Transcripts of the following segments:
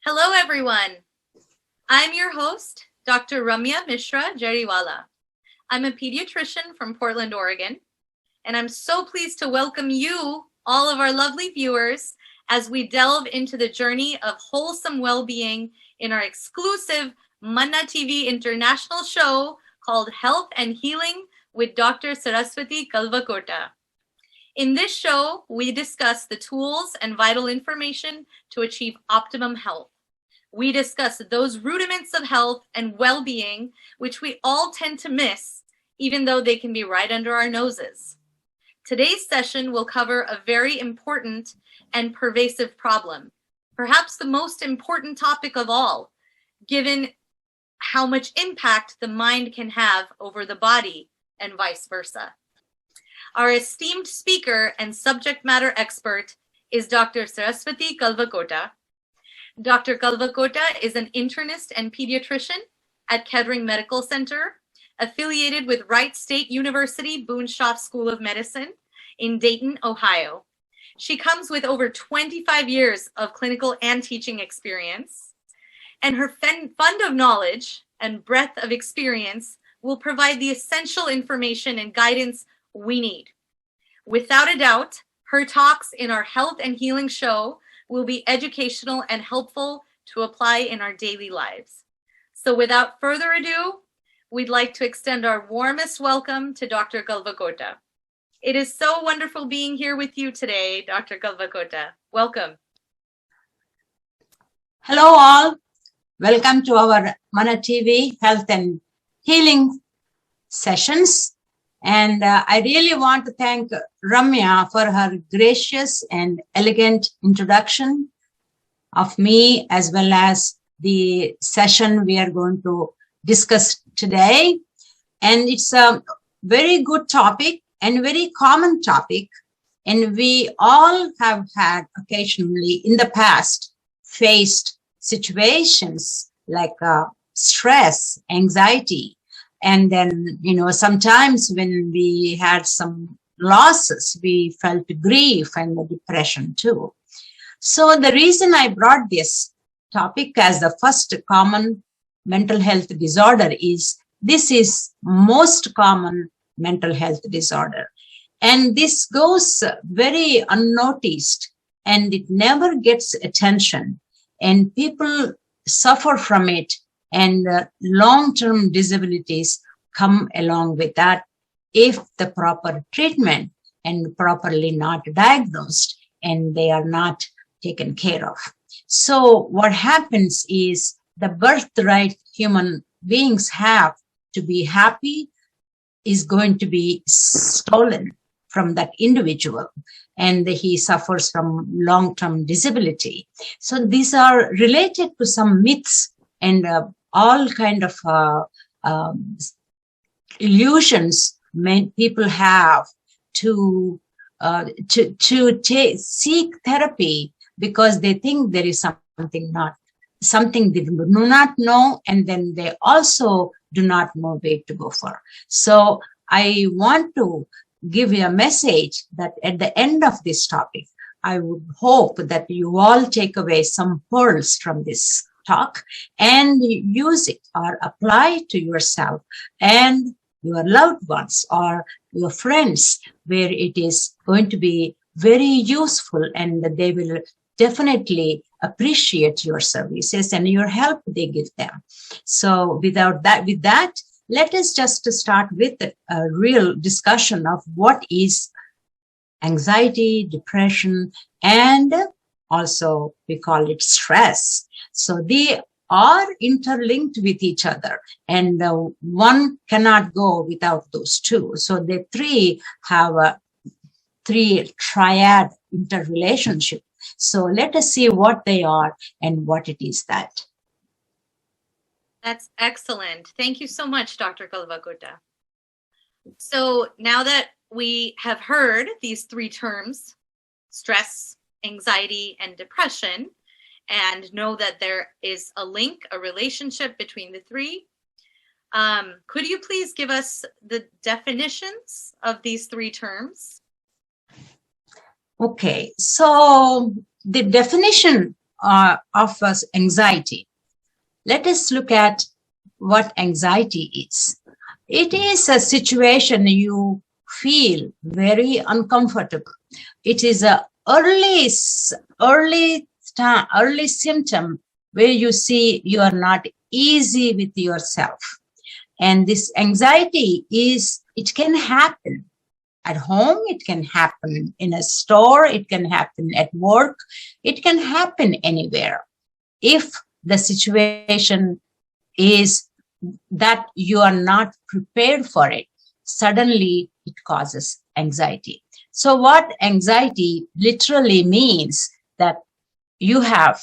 Hello, everyone. I'm your host, Dr. Ramya Mishra Jariwala. I'm a pediatrician from Portland, Oregon, and I'm so pleased to welcome you, all of our lovely viewers, as we delve into the journey of wholesome well-being in our exclusive Manna TV international show called Health and Healing with Dr. Saraswathi Kalvakota. In this show, we discuss the tools and vital information to achieve optimum health. We discuss those rudiments of health and well-being which we all tend to miss, even though they can be right under our noses. Today's session will cover a very important and pervasive problem, perhaps the most important topic of all, given how much impact the mind can have over the body and vice versa. Our esteemed speaker and subject matter expert is Dr. Saraswathi Kalvakota. Dr. Kalvakota is an internist and pediatrician at Kettering Medical Center, affiliated with Wright State University Boonshoff School of Medicine in Dayton, Ohio. She comes with over 25 years of clinical and teaching experience, and her fund of knowledge and breadth of experience will provide the essential information and guidance we need. Without a doubt, her talks in our Health and Healing show will be educational and helpful to apply in our daily lives. So without further ado, we'd like to extend our warmest welcome to Dr. Kalvakota. It is so wonderful being here with you today, Dr. Kalvakota. Welcome. Hello all. Welcome to our Manna TV Health and Healing sessions. And I really want to thank Ramya for her gracious and elegant introduction of me, as well as the session we are going to discuss today. And it's a very good topic and very common topic. And we all have had occasionally in the past faced situations like stress, anxiety. And then, sometimes when we had some losses, we felt grief and depression too. So the reason I brought this topic as the first common mental health disorder is this is most common mental health disorder. And this goes very unnoticed and it never gets attention. And people suffer from it. And long-term disabilities come along with that if the proper treatment and properly not diagnosed and they are not taken care of. So what happens is the birthright human beings have to be happy is going to be stolen from that individual, and he suffers from long-term disability. So these are related to some myths and all kind of illusions people have to seek therapy because they think there is something they do not know, and then they also do not know where to go for. So I want to give you a message that at the end of this topic, I would hope that you all take away some pearls from this talk and use it or apply to yourself and your loved ones or your friends, where it is going to be very useful and they will definitely appreciate your services and your help they give them. So with that, let us just start with a real discussion of what is anxiety, depression, and also we call it stress. So they are interlinked with each other, and one cannot go without those two. So the three have a three triad interrelationship. So let us see what they are and what it is that. That's excellent. Thank you so much, Dr. Kalvakota. So now that we have heard these three terms, stress, anxiety, and depression, and know that there is a link, a relationship between the three, could you please give us the definitions of these three terms? Okay, so the definition of anxiety. Let us look at what anxiety is. It is a situation you feel very uncomfortable. It is an early symptom where you see you are not easy with yourself. And this anxiety it can happen at home, it can happen in a store, it can happen at work, it can happen anywhere. If the situation is that you are not prepared for it, suddenly it causes anxiety. So what anxiety literally means that you have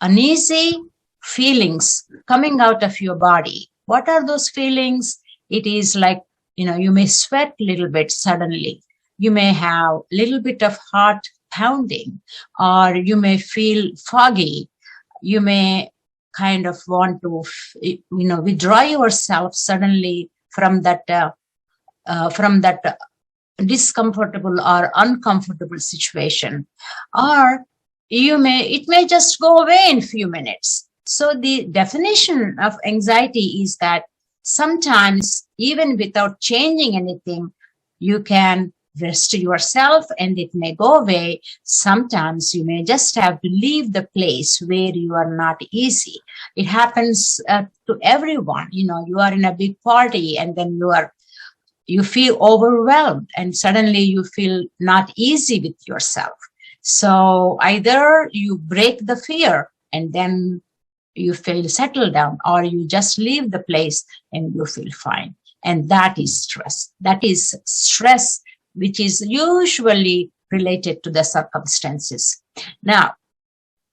uneasy feelings coming out of your body. What are those feelings? It is like, you may sweat a little bit suddenly. You may have a little bit of heart pounding, or you may feel foggy. You may kind of want to, withdraw yourself suddenly from that discomfortable or uncomfortable situation, or it may just go away in a few minutes. So the definition of anxiety is that sometimes, even without changing anything, you can rest yourself and it may go away. Sometimes you may just have to leave the place where you are not easy. It happens to everyone. You are in a big party and then you feel overwhelmed and suddenly you feel not easy with yourself. So either you break the fear and then you feel settled down, or you just leave the place and you feel fine. And that is stress. That is stress, which is usually related to the circumstances. Now,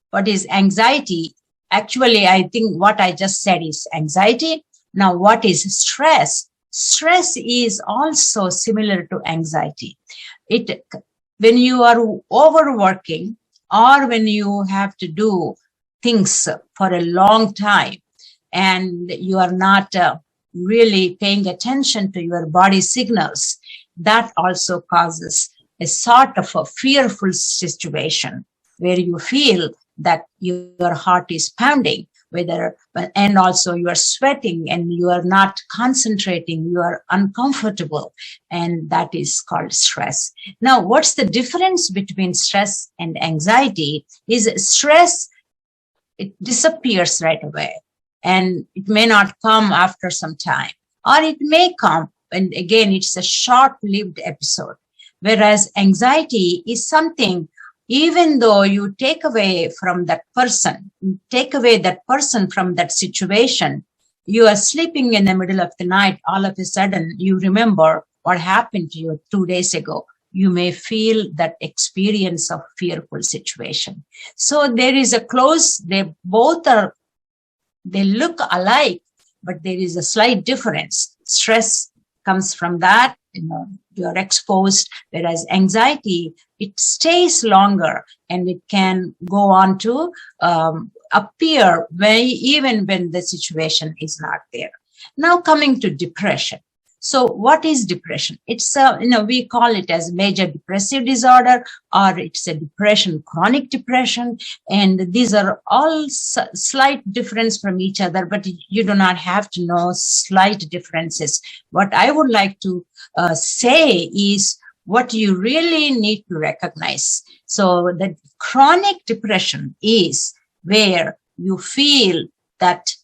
what is anxiety? Actually, I think what I just said is anxiety. Now, what is stress? Stress is also similar to anxiety. When you are overworking, or when you have to do things for a long time and you are not really paying attention to your body signals, that also causes a sort of a fearful situation where you feel that your heart is pounding, and also you are sweating and you are not concentrating, you are uncomfortable, and that is called stress. Now, what's the difference between stress and anxiety? Is stress, it disappears right away and it may not come after some time, or it may come and again it's a short-lived episode. Whereas anxiety is something, even though you take away that person from that situation, you are sleeping in the middle of the night, all of a sudden you remember what happened to you 2 days ago. You may feel that experience of fearful situation. So there is they look alike, but there is a slight difference. Stress comes from that, you're exposed, whereas anxiety, it stays longer and it can go on to appear even when the situation is not there. Now coming to depression. So what is depression? It's we call it as major depressive disorder, or it's a depression, chronic depression. And these are all slight difference from each other, but you do not have to know slight differences. What I would like to say is what you really need to recognize. So the chronic depression is where you feel that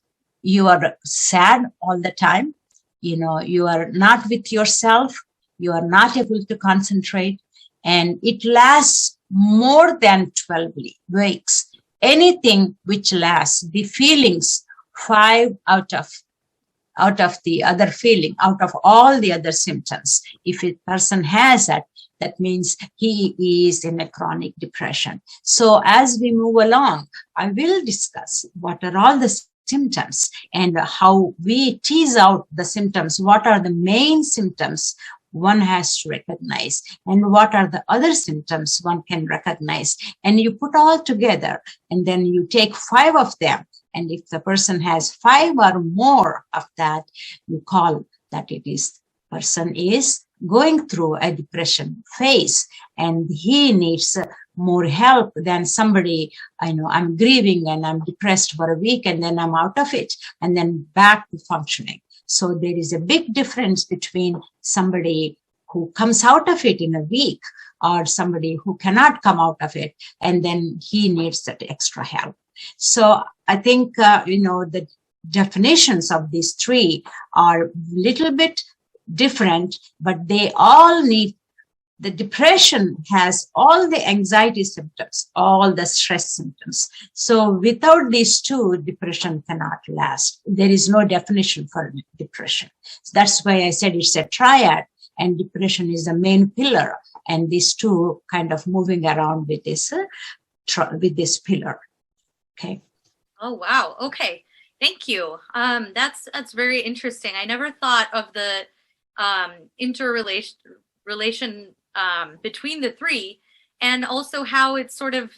you are sad all the time. You are not with yourself. You are not able to concentrate. and it lasts more than 12 weeks. Anything which lasts, the feelings, 5 out of the other feeling, out of all the other symptoms. If a person has that, that means he is in a chronic depression. So as we move along, I will discuss what are all the symptoms and how we tease out the symptoms. What are the main symptoms one has to recognize, and what are the other symptoms one can recognize? And you put all together, and then you take 5 of them. And if the person has 5 or more of that, you call that it is person is going through a depression phase, and he needs more help than somebody, I know I'm grieving and I'm depressed for a week and then I'm out of it and then back to functioning. So there is a big difference between somebody who comes out of it in a week or somebody who cannot come out of it and then he needs that extra help. So I think, the definitions of these 3 are a little bit different, but they all need, the depression has all the anxiety symptoms, all the stress symptoms. So without these 2, depression cannot last. There is no definition for depression. So that's why I said it's a triad, and depression is the main pillar, and these 2 kind of moving around with this pillar. Okay. Oh, wow. Okay. Thank you. That's very interesting. I never thought of the interrelation between the 3, and also how it sort of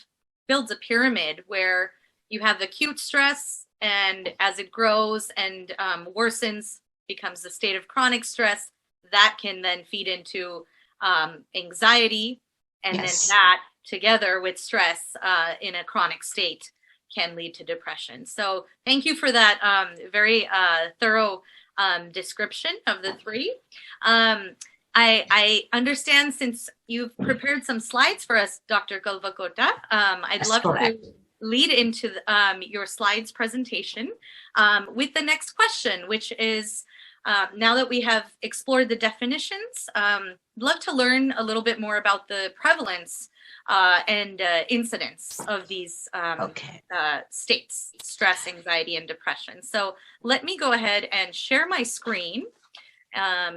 builds a pyramid where you have acute stress, and as it grows and worsens, becomes a state of chronic stress that can then feed into anxiety, and Yes. then that together with stress in a chronic state can lead to depression. So thank you for that very thorough description of the 3. I understand, since you've prepared some slides for us, Dr. Kalvakota, I'd That's love correct. to lead into your slides presentation with the next question, which is, now that we have explored the definitions, I'd love to learn a little bit more about the prevalence and incidence of these states: stress, anxiety, and depression. So let me go ahead and share my screen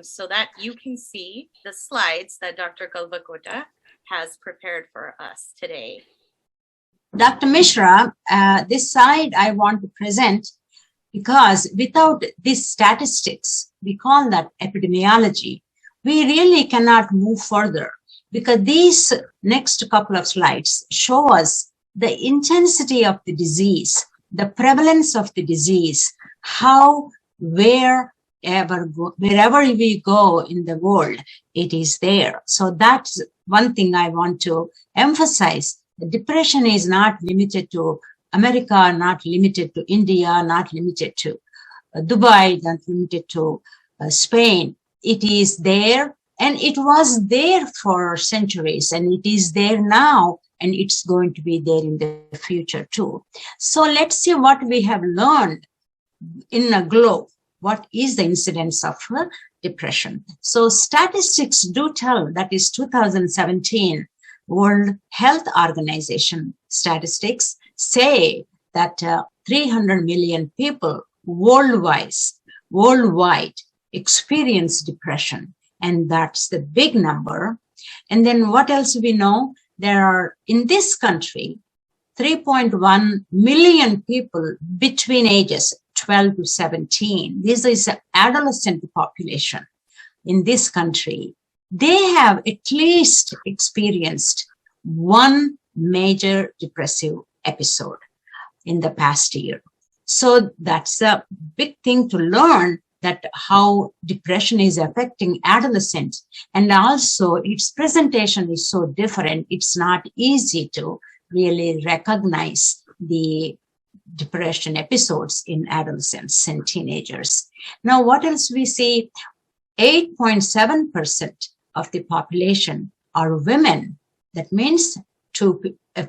so that you can see the slides that Dr. Kalvakota has prepared for us today. Dr. Mishra, this slide I want to present because without these statistics, we call that epidemiology, we really cannot move further, because these next couple of slides show us the intensity of the disease, the prevalence of the disease, how wherever we go in the world, it is there. So that's one thing I want to emphasize. The depression is not limited to America, not limited to India, not limited to Dubai, not limited to Spain. It is there, and it was there for centuries, and it is there now, and it's going to be there in the future too. So let's see what we have learned in a globe. What is the incidence of depression? So statistics do tell, that is 2017 World Health Organization statistics say that 300 million people worldwide experience depression, and that's the big number. And then what else we know? There are, in this country, 3.1 million people between ages 12 to 17. This is an adolescent population in this country. They have at least experienced one major depressive episode in the past year. So that's a big thing to learn, that how depression is affecting adolescents. And also its presentation is so different. It's not easy to really recognize the depression episodes in adolescents and teenagers. Now, what else we see? 8.7% of the population are women. That means for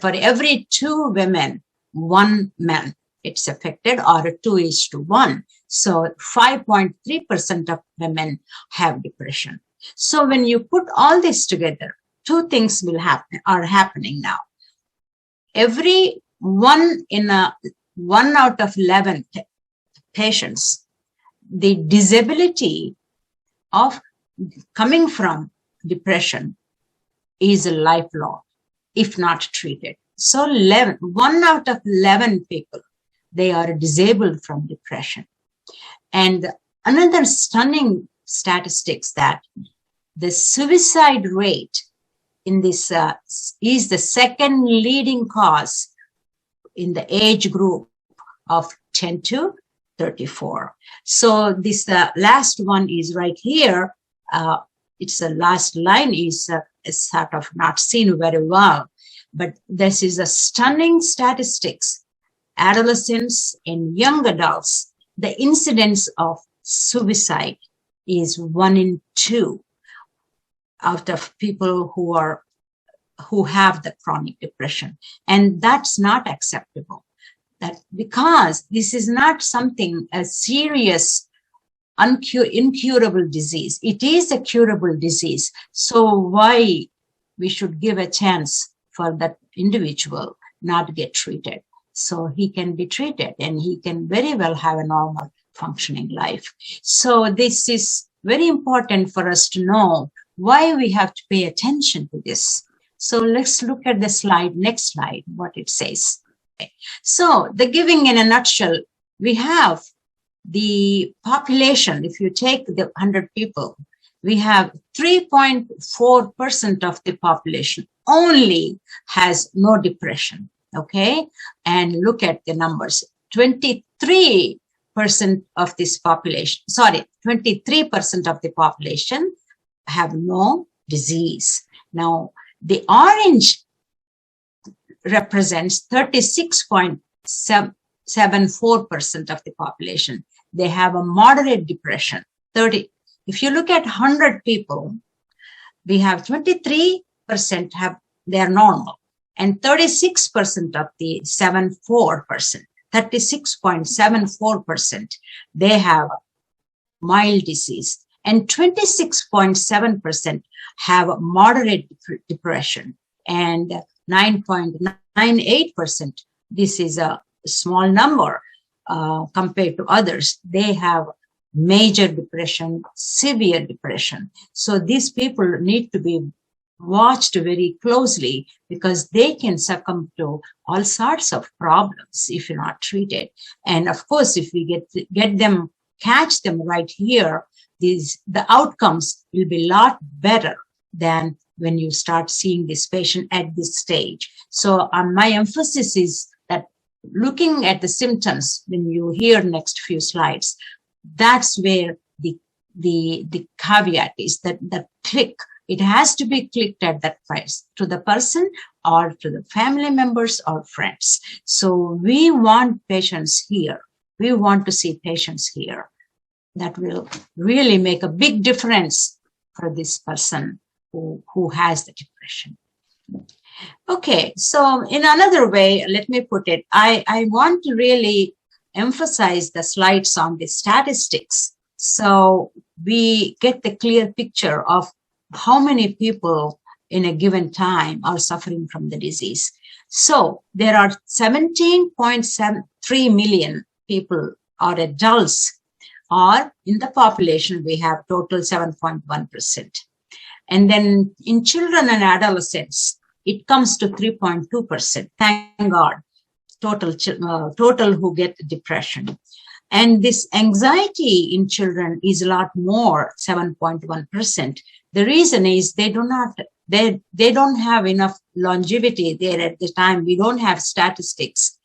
every 2 women, 1 man it's affected, or 2:1. So 5.3% of women have depression. So when you put all this together, two things are happening now. Every one out of 11 patients, the disability of coming from depression is lifelong, if not treated. So 1 out of 11 people, they are disabled from depression. And another stunning statistics that the suicide rate in this is the second leading cause in the age group of 10 to 34. So this last one is right here. It's the last line is sort of not seen very well, but this is a stunning statistics. Adolescents and young adults, the incidence of suicide is 1 in 2 out of people who have the chronic depression. And that's not acceptable. That because this is not something a serious incurable disease. It is a curable disease. So why we should give a chance for that individual not to get treated? So he can be treated and he can very well have a normal functioning life. So this is very important for us to know why we have to pay attention to this. So let's look at the slide, next slide, what it says. Okay. So the giving in a nutshell, we have the population. If you take the 100 people, we have 3.4% of the population only has no depression. Okay. And look at the numbers. 23% of this population, 23% of the population have no disease. Now, the orange represents 36.74% of the population. They have a moderate depression. If you look at 100 people, we have 23% they are normal, and 36% of the 36.74%, they have mild disease, and 26.7% have moderate depression, and 9.98%, this is a small number compared to others, they have major depression, severe depression. So these people need to be watched very closely because they can succumb to all sorts of problems if you're not treated. And of course, if we catch them right here, the outcomes will be a lot better than when you start seeing this patient at this stage. So my emphasis is that looking at the symptoms, when you hear next few slides, that's where the caveat is, that the click, it has to be clicked at that price to the person or to the family members or friends. So we want patients here. We want to see patients here. That will really make a big difference for this person who has the depression. Okay, so in another way, let me put it, I want to really emphasize the slides on the statistics so we get the clear picture of how many people in a given time are suffering from the disease. So there are 17.73 million people or adults, or in the population we have total 7.1%. And then in children and adolescents, it comes to 3.2%. Thank God, total who get depression. And this anxiety in children is a lot more, 7.1%. The reason is they don't have enough longevity there at the time. We don't have statistics,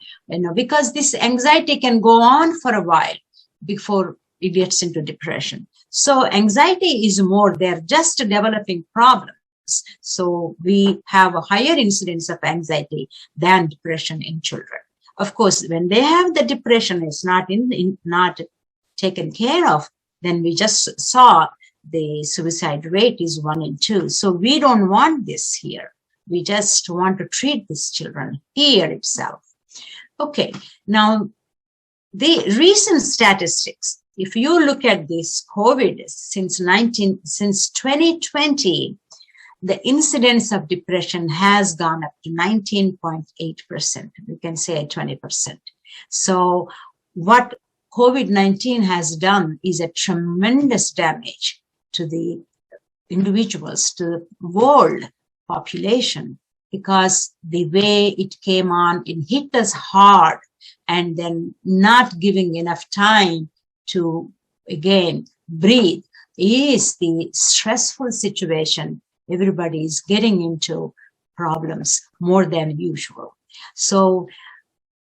because this anxiety can go on for a while before it gets into depression. So anxiety is more, they're just developing problems. So we have a higher incidence of anxiety than depression in children. Of course, when they have the depression, it's not taken care of, then we just saw the suicide rate is 1 in 2. So we don't want this here. We just want to treat these children here itself. Okay, now the recent statistics, if you look at this COVID since 2020, the incidence of depression has gone up to 19.8%. We can say 20%. So what COVID-19 has done is a tremendous damage to the individuals, to the world population, because the way it came on, it hit us hard, and then not giving enough time to, again, breathe is the stressful situation. Everybody is getting into problems more than usual. So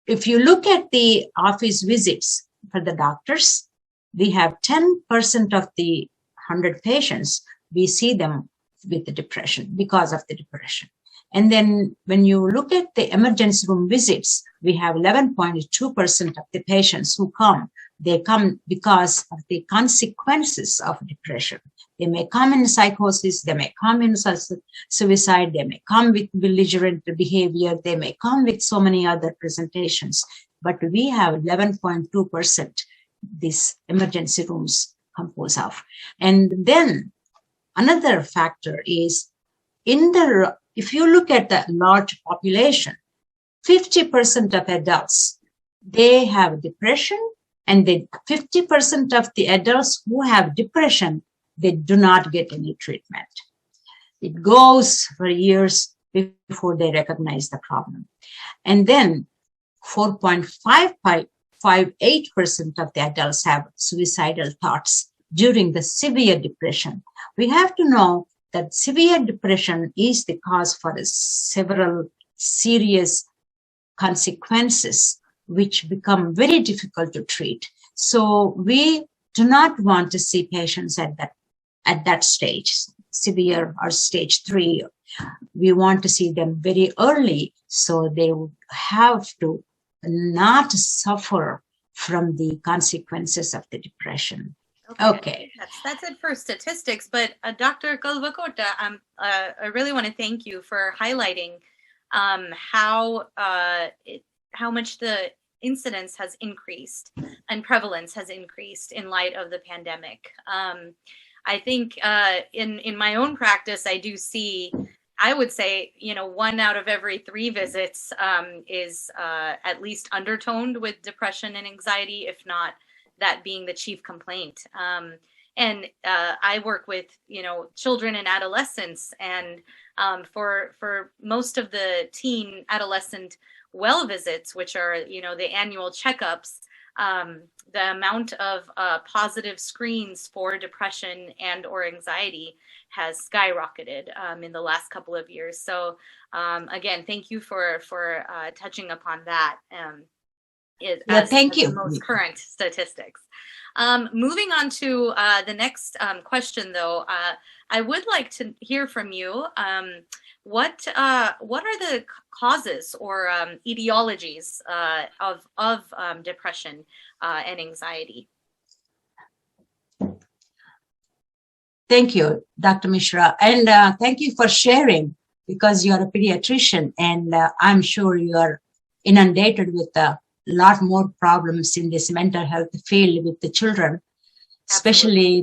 if you look at the office visits for the doctors, we have 10% of the 100 patients, we see them with the depression, because of the depression. And then when you look at the emergency room visits, we have 11.2% of the patients who come. They come because of the consequences of depression. They may come in psychosis, they may come in suicide, they may come with belligerent behavior, they may come with so many other presentations. But we have 11.2% these emergency rooms compose of. And then another factor is if you look at the large population, 50% of adults, they have depression, and 50% of the adults who have depression, they do not get any treatment. It goes for years before they recognize the problem. And then 4.58% of the adults have suicidal thoughts during the severe depression. We have to know that severe depression is the cause for several serious consequences, which become very difficult to treat. So we do not want to see patients at that stage, severe or stage 3. We want to see them very early, so they would have to not suffer from the consequences of the depression. Okay. That's it for statistics, but Dr. Kalvakota, I really want to thank you for highlighting how much the incidence has increased and prevalence has increased in light of the pandemic. I think in my own practice, I do see, I would say, 1 out of every 3 visits is at least undertoned with depression and anxiety, if not that being the chief complaint. And I work with, children and adolescents, and for most of the teen adolescent well visits, which are, the annual checkups, the amount of positive screens for depression and or anxiety has skyrocketed in the last couple of years. So again, thank you for touching upon that. Thank you. The most current statistics. Moving on to the next question, though, I would like to hear from you. What are the causes or etiologies of depression and anxiety? Thank you, Dr. Mishra, and thank you for sharing, because you're a pediatrician, and I'm sure you are inundated with a lot more problems in this mental health field with the children. Especially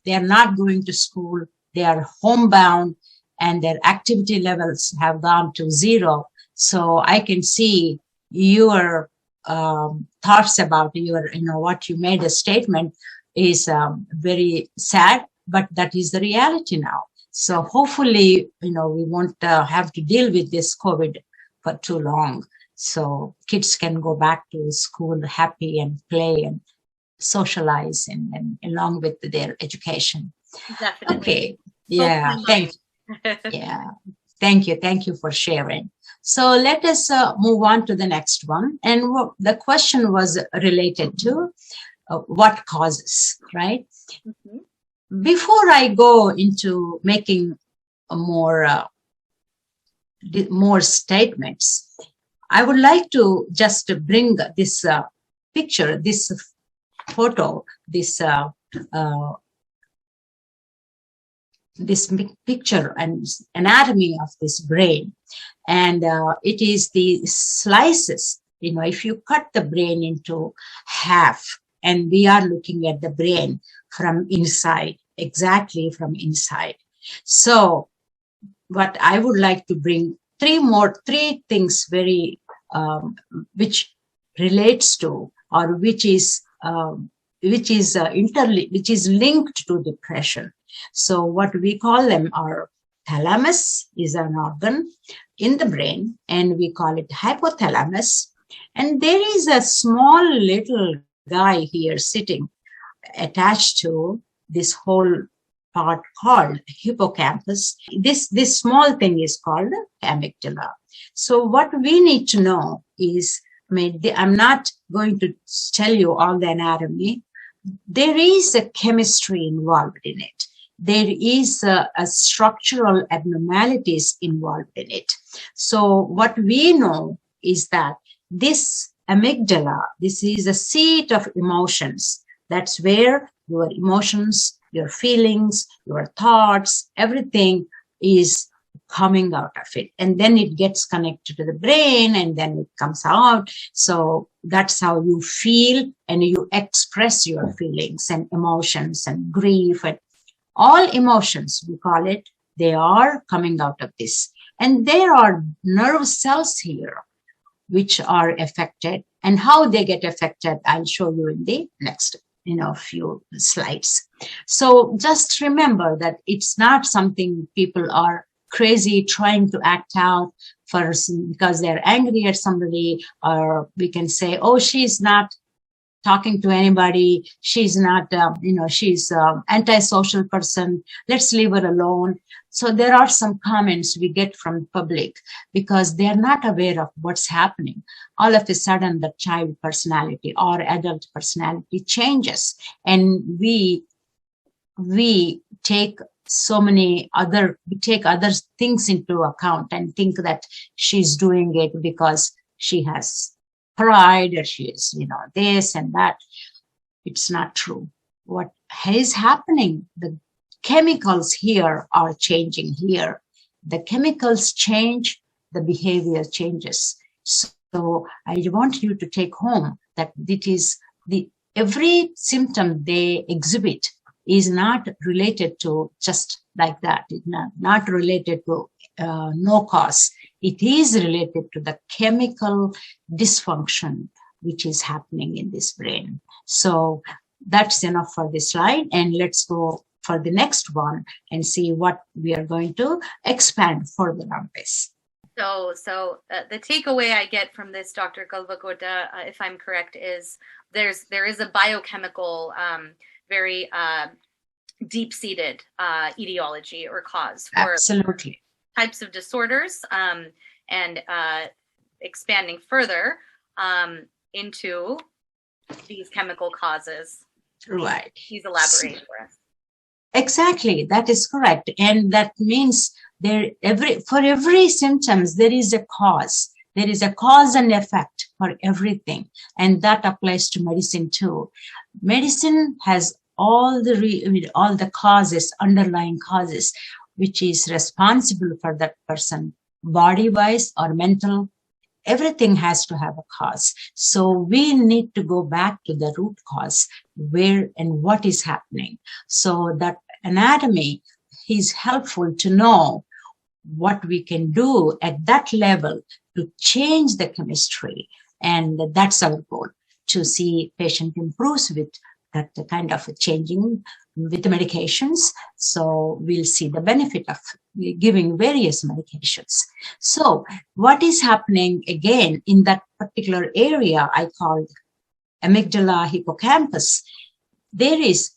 they are not going to school, they are homebound, and their activity levels have gone to 0. So I can see your thoughts about what you made a statement is very sad, but that is the reality now. So hopefully, we won't have to deal with this COVID for too long. So kids can go back to school happy and play and socialize and along with their education. Definitely. Okay. Yeah. Thank you. Yeah. Thank you. Thank you for sharing. So let us move on to the next one. And the question was related to what causes, right? Mm-hmm. Before I go into making more statements, I would like to just bring this picture, this photo, this picture and anatomy of this brain. And it is the slices, if you cut the brain into half, and we are looking at the brain from inside, exactly from inside. So what I would like to bring three things very which relates to, or which is which is linked to depression. So what we call them are: thalamus is an organ in the brain, and we call it hypothalamus. And there is a small little guy here sitting attached to this whole part called hippocampus. This small thing is called amygdala. So what we need to know is, I'm not going to tell you all the anatomy. There is a chemistry involved in it. There is a structural abnormalities involved in it. So what we know is that this amygdala, this is a seat of emotions. That's where your emotions, your feelings, your thoughts, everything is coming out of it. And then it gets connected to the brain, and then it comes out. So that's how you feel, and you express your feelings and emotions and grief and all emotions, we call it. They are coming out of this. And there are nerve cells here which are affected, and how they get affected, I'll show you in the next few slides. So just remember that it's not something people are crazy trying to act out for, because they're angry at somebody, or we can say, oh, she's not talking to anybody, she's not, she's an antisocial person, let's leave her alone. So there are some comments we get from public because they're not aware of what's happening. All of a sudden, the child personality or adult personality changes, and we take other things into account and think that she's doing it because she has pride, or she is, this and that. It's not true. What is happening, the chemicals here are changing here. The chemicals change, the behavior changes. So I want you to take home that it is every symptom they exhibit is not related to just like that. It's not related to no cause. It is related to the chemical dysfunction which is happening in this brain. So that's enough for this slide, and let's go for the next one and see what we are going to expand further on this. So the takeaway I get from this, Dr. Kalvakota, if I'm correct, is there is a biochemical, very deep-seated etiology or cause for absolutely types of disorders, and expanding further into these chemical causes. Right. Please elaborate for us. Exactly, that is correct. And that means for every symptoms, there is a cause. There is a cause and effect for everything. And that applies to medicine too. Medicine has all the causes, underlying causes, which is responsible for that person, body-wise or mental. Everything has to have a cause. So we need to go back to the root cause, where and what is happening. So that anatomy is helpful to know what we can do at that level to change the chemistry. And that's our goal, to see patient improves with that kind of changing with the medications. So we'll see the benefit of giving various medications. So what is happening again in that particular area I called amygdala hippocampus? This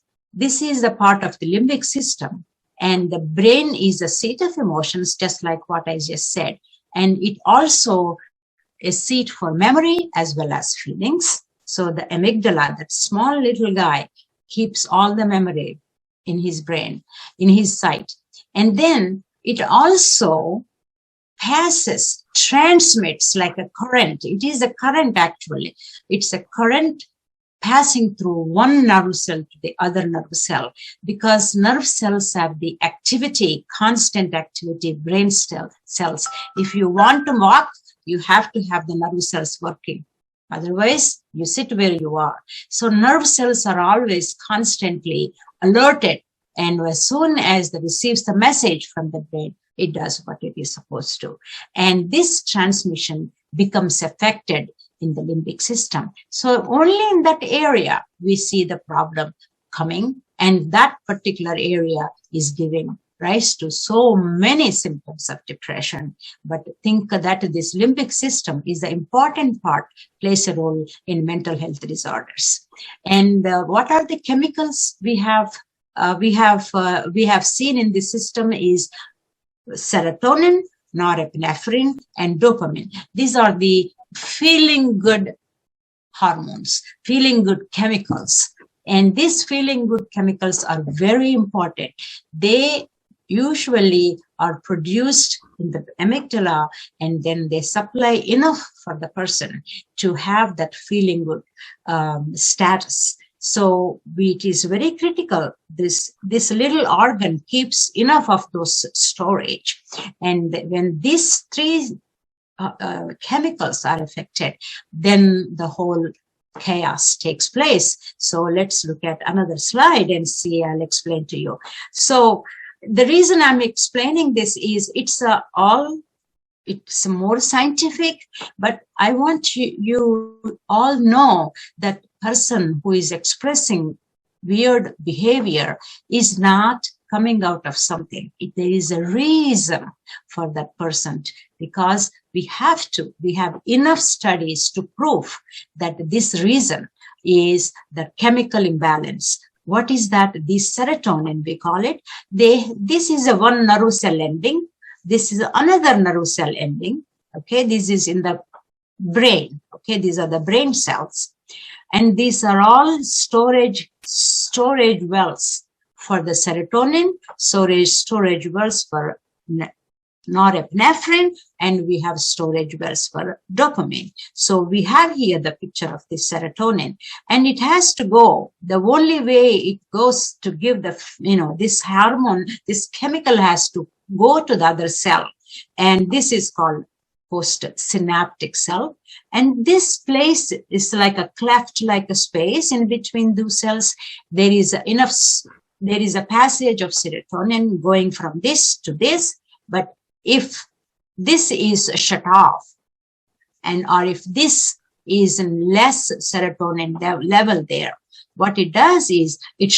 is a part of the limbic system, and the brain is a seat of emotions, just like what I just said. And it also is a seat for memory as well as feelings. So the amygdala, that small little guy, keeps all the memory in his brain, in his sight. And then it also transmits like a current. It is a current actually. It's a current passing through one nerve cell to the other nerve cell, because nerve cells have the activity, constant activity, brain cells. If you want to walk, you have to have the nerve cells working. Otherwise, you sit where you are. So nerve cells are always constantly alerted And as soon as it receives the message from the brain, it does what it is supposed to. And this transmission becomes affected in the limbic system. So only in that area we see the problem coming, and that particular area is giving rise to so many symptoms of depression. But think that this limbic system is an important part, plays a role in mental health disorders. And what are the chemicals we have seen in the system is serotonin, norepinephrine, and dopamine. These are the feeling good hormones, feeling good chemicals. And these feeling good chemicals are very important. They usually are produced in the amygdala, and then they supply enough for the person to have that feeling good status. So it is very critical. This little organ keeps enough of those storage. And when these three chemicals are affected, then the whole chaos takes place. So let's look at another slide and see. I'll explain to you. So the reason I'm explaining this is it's more scientific, but I want you all know that person who is expressing weird behavior is not coming out of something. There is a reason for that person, because we have enough studies to prove that this reason is the chemical imbalance. What is that? This serotonin, we call it. This is a one nerve cell ending. This is another nerve cell ending. Okay, this is in the brain. Okay, these are the brain cells. And these are all storage wells for the serotonin, storage wells for norepinephrine, and we have storage wells for dopamine. So we have here the picture of the serotonin, and it has to go. The only way it goes to give this hormone, this chemical has to go to the other cell, and this is called postsynaptic cell. And this place is like a cleft, like a space in between those cells. There is a passage of serotonin going from this to this, but if this is shut off, or if this is less serotonin level there, what it does is it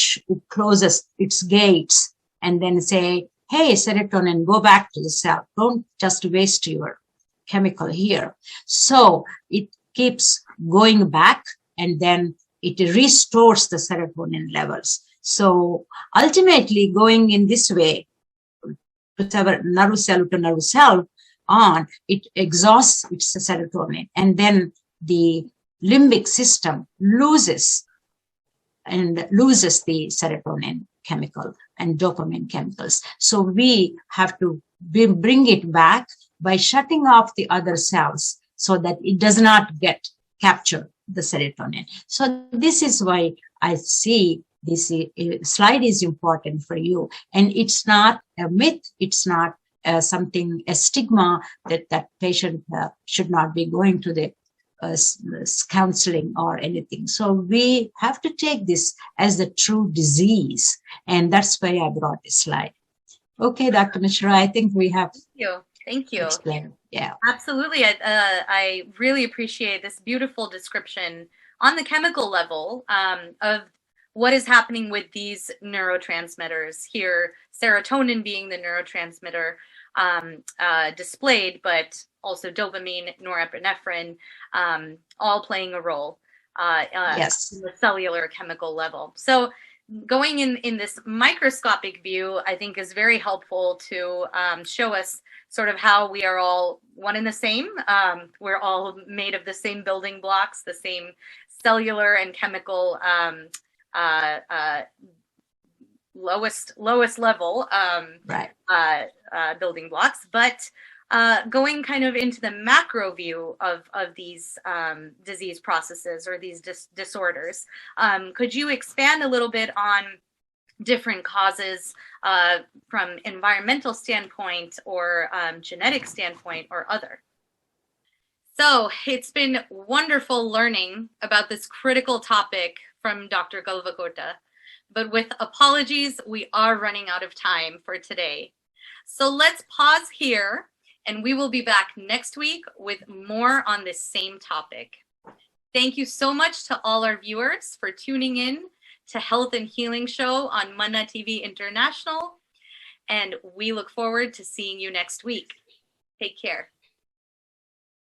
closes its gates and then say, hey, serotonin, go back to the cell. Don't just waste your chemical here. So it keeps going back, and then it restores the serotonin levels. So ultimately, going in this way, nerve cell to nerve cell on, it exhausts its serotonin, and then the limbic system loses the serotonin chemical and dopamine chemicals. So we have to bring it back by shutting off the other cells so that it does not capture the serotonin. So this is why I see this slide is important for you. And it's not a myth. It's not a stigma that patient should not be going to the counseling or anything. So we have to take this as the true disease. And that's why I brought this slide. Okay, Dr. Mishra, I think we have. Thank you. Explain. Yeah. Absolutely. I really appreciate this beautiful description on the chemical level of what is happening with these neurotransmitters here, serotonin being the neurotransmitter displayed, but also dopamine, norepinephrine, all playing a role Yes. in the cellular chemical level. So going in this microscopic view, I think is very helpful to show us sort of how we are all one and the same. We're all made of the same building blocks, the same cellular and chemical lowest level building blocks, but going kind of into the macro view of these disease processes or these disorders, could you expand a little bit on different causes from environmental standpoint or genetic standpoint or other? So it's been wonderful learning about this critical topic from Dr. Kalvakota. but with apologies, we are running out of time for today. So let's pause here, and we will be back next week with more on this same topic. Thank you so much to all our viewers for tuning in to Health and Healing Show on Manna TV International, and we look forward to seeing you next week. Take care.